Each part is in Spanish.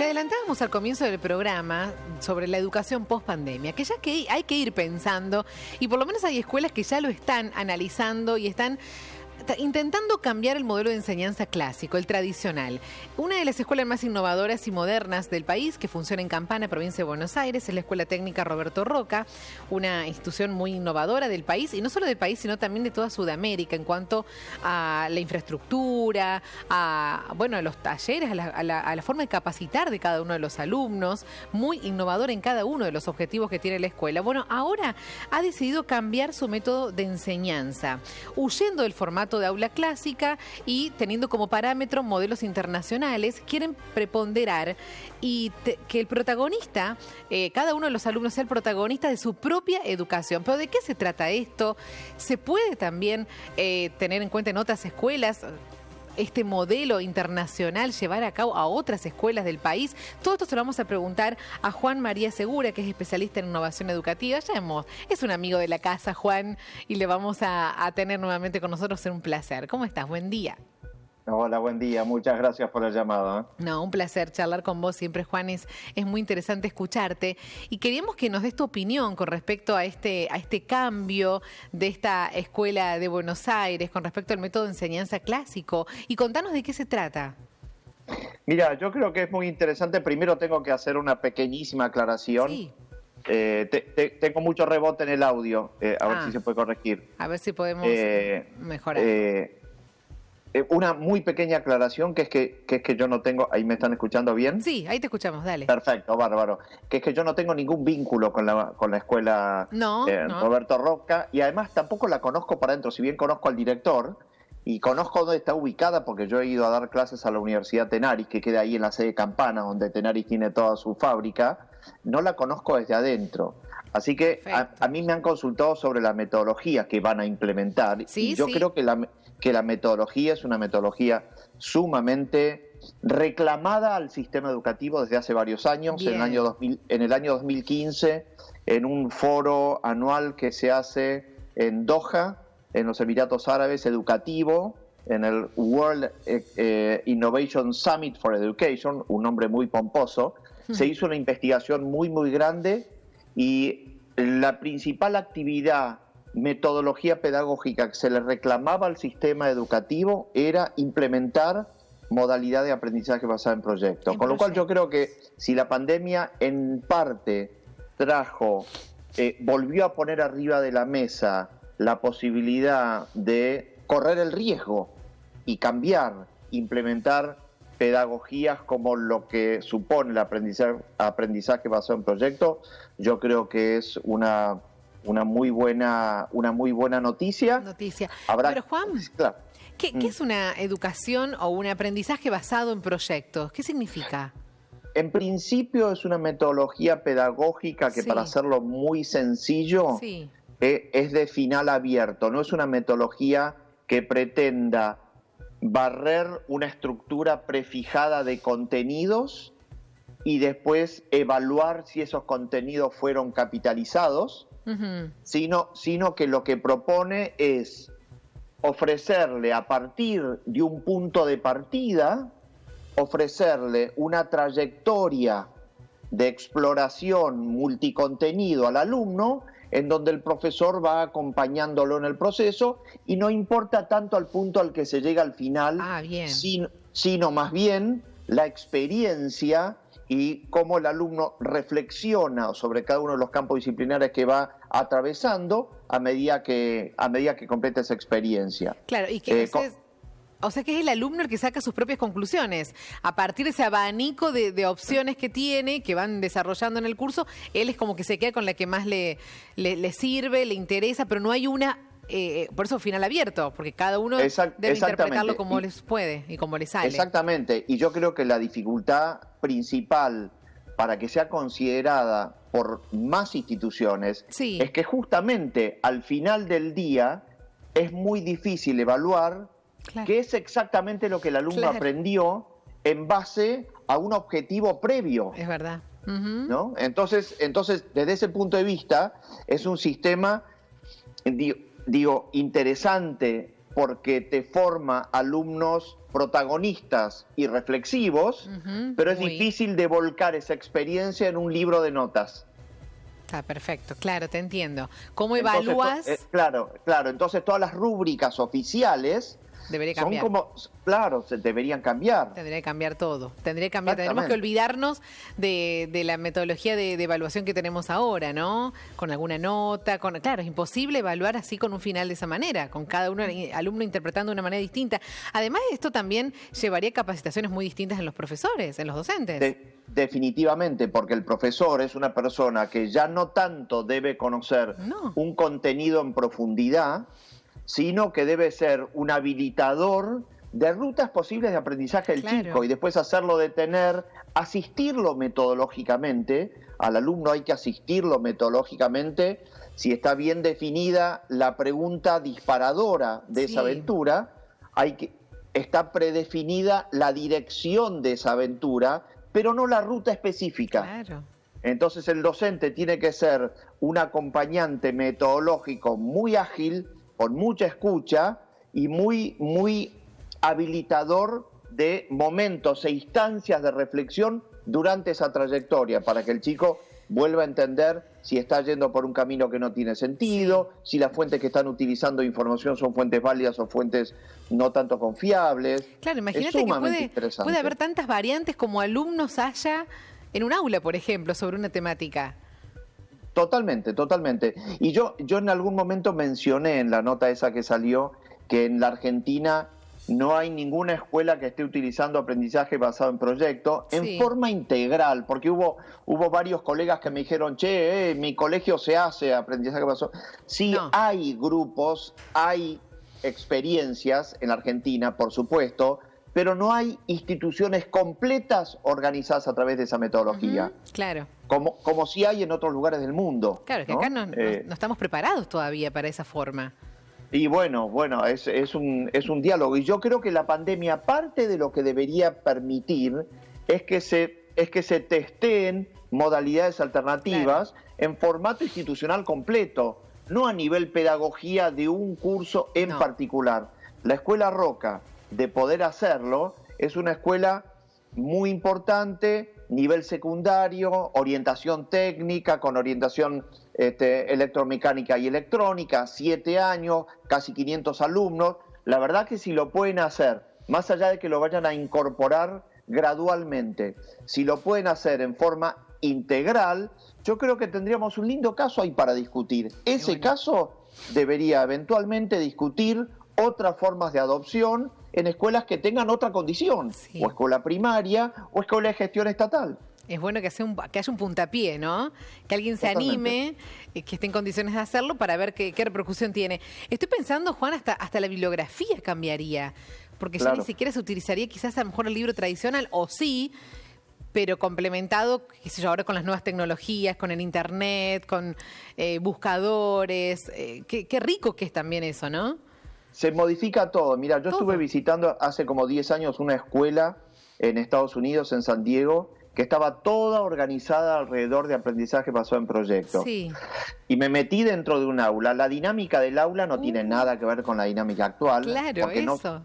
Te adelantábamos al comienzo del programa sobre la educación post-pandemia, que ya que hay que ir pensando, y por lo menos hay escuelas que ya lo están analizando y están intentando cambiar el modelo de enseñanza clásico, el tradicional. Una de las escuelas más innovadoras y modernas del país, que funciona en Campana, provincia de Buenos Aires, es la Escuela Técnica Roberto Roca, una institución muy innovadora del país, y no solo del país, sino también de toda Sudamérica, en cuanto a la infraestructura, a los talleres, a la forma de capacitar de cada uno de los alumnos, muy innovador en cada uno de los objetivos que tiene la escuela. Bueno, ahora ha decidido cambiar su método de enseñanza, huyendo del formato de aula clásica y teniendo como parámetro modelos internacionales. Quieren preponderar y que el protagonista, cada uno de los alumnos sea el protagonista de su propia educación. ¿Pero de qué se trata esto? ¿Se puede también tener en cuenta en otras escuelas este modelo internacional, llevar a cabo a otras escuelas del país? Todo esto se lo vamos a preguntar a Juan María Segura, que es especialista en innovación educativa. Es un amigo de la casa, Juan, y le vamos a tener nuevamente con nosotros. Es un placer. ¿Cómo estás? Buen día. Hola, buen día. Muchas gracias por la llamada. No, un placer charlar con vos siempre, Juan. Es muy interesante escucharte. Y queríamos que nos des tu opinión con respecto a este cambio de esta escuela de Buenos Aires, con respecto al método de enseñanza clásico. Y contanos de qué se trata. Mira, yo creo que es muy interesante. Primero tengo que hacer una pequeñísima aclaración. Sí. Tengo mucho rebote en el audio. A ver si se puede corregir. A ver si podemos mejorar. Una muy pequeña aclaración, que es que yo no tengo... ¿Ahí me están escuchando bien? Sí, ahí te escuchamos, dale. Perfecto, bárbaro. Que es que yo no tengo ningún vínculo con la escuela no. Roberto Roca, y además tampoco la conozco para adentro, si bien conozco al director y conozco dónde está ubicada, porque yo he ido a dar clases a la Universidad Tenaris, que queda ahí en la sede Campana, donde Tenaris tiene toda su fábrica. No la conozco desde adentro. Así que a mí me han consultado sobre la metodología que van a implementar. Sí, y yo creo que la metodología es una metodología sumamente reclamada al sistema educativo desde hace varios años. En el año 2015, en un foro anual que se hace en Doha, en los Emiratos Árabes, educativo, en el World Innovation Summit for Education, un nombre muy pomposo, se hizo una investigación muy, muy grande, y la principal actividad, metodología pedagógica que se le reclamaba al sistema educativo era implementar modalidad de aprendizaje basada en proyectos. Con lo cual yo creo que si la pandemia en parte volvió a poner arriba de la mesa la posibilidad de correr el riesgo y cambiar, implementar pedagogías como lo que supone el aprendizaje basado en proyectos, yo creo que es una muy buena noticia. Pero Juan, claro. ¿Qué es una educación o un aprendizaje basado en proyectos? ¿Qué significa? En principio es una metodología pedagógica que, para hacerlo muy sencillo, es de final abierto. No es una metodología que pretenda barrer una estructura prefijada de contenidos y después evaluar si esos contenidos fueron capitalizados, sino que lo que propone es ofrecerle, a partir de un punto de partida, ofrecerle una trayectoria de exploración multicontenido al alumno, en donde el profesor va acompañándolo en el proceso, y no importa tanto al punto al que se llega al final, sino más bien la experiencia y cómo el alumno reflexiona sobre cada uno de los campos disciplinares que va atravesando a medida que completa esa experiencia. Claro, y que o sea que es el alumno el que saca sus propias conclusiones. A partir de ese abanico de opciones que tiene, que van desarrollando en el curso, él es como que se queda con la que más le sirve, le interesa, pero no hay una... por eso final abierto, porque cada uno debe interpretarlo como les puede y como le sale. Exactamente, y yo creo que la dificultad principal para que sea considerada por más instituciones es que justamente al final del día es muy difícil evaluar qué es exactamente lo que el alumno aprendió en base a un objetivo previo. Es verdad. ¿No? Entonces, desde ese punto de vista, es un sistema, digo, interesante porque te forma alumnos protagonistas y reflexivos, pero es difícil de volcar esa experiencia en un libro de notas. Está perfecto, claro, te entiendo. ¿Cómo evalúas? Claro, entonces todas las rúbricas oficiales debería cambiar. Deberían cambiar. Tendría que cambiar todo. Tendría que cambiar. Tenemos que olvidarnos de la metodología de evaluación que tenemos ahora, ¿no? Con alguna nota, claro, es imposible evaluar así con un final de esa manera, con cada alumno interpretando de una manera distinta. Además, esto también llevaría capacitaciones muy distintas en los profesores, en los docentes. Definitivamente, porque el profesor es una persona que ya no tanto debe conocer un contenido en profundidad, sino que debe ser un habilitador de rutas posibles de aprendizaje del chico y después hacerlo detener, asistirlo metodológicamente. Al alumno hay que asistirlo metodológicamente. Si está bien definida la pregunta disparadora de esa aventura, está predefinida la dirección de esa aventura, pero no la ruta específica. Claro. Entonces el docente tiene que ser un acompañante metodológico muy ágil, con mucha escucha y muy habilitador de momentos e instancias de reflexión durante esa trayectoria, para que el chico vuelva a entender si está yendo por un camino que no tiene sentido, si las fuentes que están utilizando información son fuentes válidas o fuentes no tanto confiables. Claro, imagínate que puede haber tantas variantes como alumnos haya en un aula, por ejemplo, sobre una temática. Totalmente. Y yo en algún momento mencioné en la nota esa que salió que en la Argentina no hay ninguna escuela que esté utilizando aprendizaje basado en proyecto en forma integral, porque hubo varios colegas que me dijeron, mi colegio se hace aprendizaje basado. Sí, hay grupos, hay experiencias en la Argentina, por supuesto, pero no hay instituciones completas organizadas a través de esa metodología. Claro. Como sí hay en otros lugares del mundo. Claro, es que acá no estamos preparados todavía para esa forma. Y bueno, es un diálogo. Y yo creo que la pandemia, parte de lo que debería permitir es que se testeen modalidades alternativas en formato institucional completo, no a nivel pedagogía de un curso en particular. La Escuela Roca, de poder hacerlo, es una escuela muy importante, nivel secundario, orientación técnica, con orientación electromecánica y electrónica, 7 años, casi 500 alumnos. La verdad que si lo pueden hacer, más allá de que lo vayan a incorporar gradualmente, si lo pueden hacer en forma integral, yo creo que tendríamos un lindo caso ahí para discutir. Ese caso debería eventualmente discutir otras formas de adopción en escuelas que tengan otra condición, o escuela primaria o escuela de gestión estatal. Es bueno que haya un puntapié, ¿no? Que alguien se anime, que esté en condiciones de hacerlo para ver qué repercusión tiene. Estoy pensando, Juan, hasta la bibliografía cambiaría, porque ya ni siquiera se utilizaría quizás a lo mejor el libro tradicional, o sí, pero complementado, qué sé yo, ahora con las nuevas tecnologías, con el internet, con buscadores. Qué rico que es también eso, ¿no? Se modifica todo. Mira, yo estuve visitando hace como 10 años una escuela en Estados Unidos, en San Diego, que estaba toda organizada alrededor de aprendizaje basado en proyectos. Sí. Y me metí dentro de un aula. La dinámica del aula no tiene nada que ver con la dinámica actual. Claro,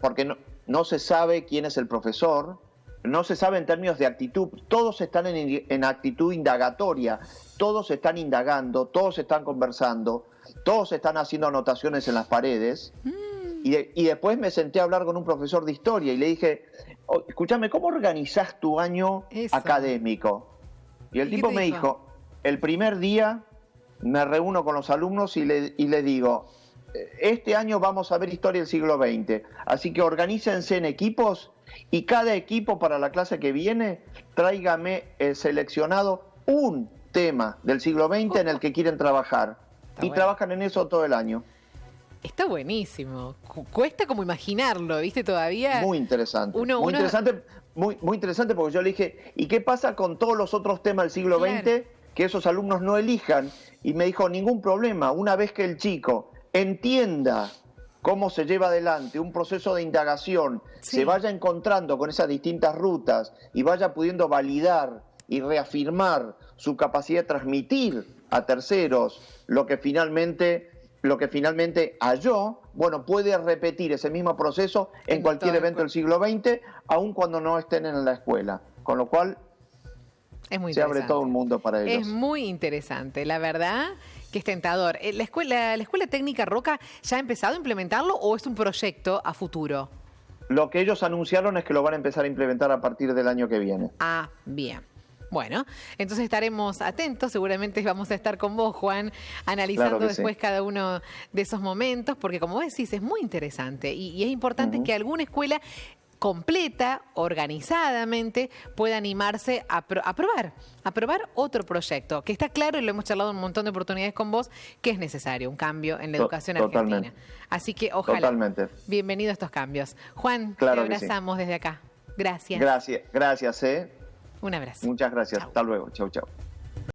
porque no se sabe quién es el profesor, no se sabe en términos de actitud. Todos están en actitud indagatoria, todos están indagando, todos están conversando, todos están haciendo anotaciones en las paredes. Y después me senté a hablar con un profesor de historia y le dije, escúchame, ¿cómo organizás tu año académico? Y el tipo me dijo, el primer día me reúno con los alumnos y les digo, este año vamos a ver historia del siglo XX, así que organícense en equipos y cada equipo para la clase que viene, tráigame seleccionado un tema del siglo XX en el que quieren trabajar. Y trabajan en eso todo el año. Está buenísimo. Cuesta como imaginarlo, ¿viste? Todavía. Muy interesante. Muy interesante porque yo le dije, ¿y qué pasa con todos los otros temas del siglo XX que esos alumnos no elijan? Y me dijo, ningún problema. Una vez que el chico entienda cómo se lleva adelante un proceso de indagación, se vaya encontrando con esas distintas rutas y vaya pudiendo validar y reafirmar su capacidad de transmitir a terceros lo que finalmente lo que finalmente halló, bueno, puede repetir ese mismo proceso en cualquier evento del siglo XX, aun cuando no estén en la escuela. Con lo cual, se abre todo un mundo para ellos. Es muy interesante, la verdad que es tentador. ¿La escuela técnica Roca ya ha empezado a implementarlo o es un proyecto a futuro? Lo que ellos anunciaron es que lo van a empezar a implementar a partir del año que viene. Ah, bien. Bueno, entonces estaremos atentos, seguramente vamos a estar con vos, Juan, analizando después cada uno de esos momentos, porque como vos decís, es muy interesante y es importante que alguna escuela completa, organizadamente, pueda animarse a probar otro proyecto, que está claro, y lo hemos charlado un montón de oportunidades con vos, que es necesario un cambio en la educación argentina. Así que ojalá, bienvenido a estos cambios. Juan, te abrazamos desde acá. Gracias. Gracias. Un abrazo. Muchas gracias. Chau. Hasta luego. Chau, chau.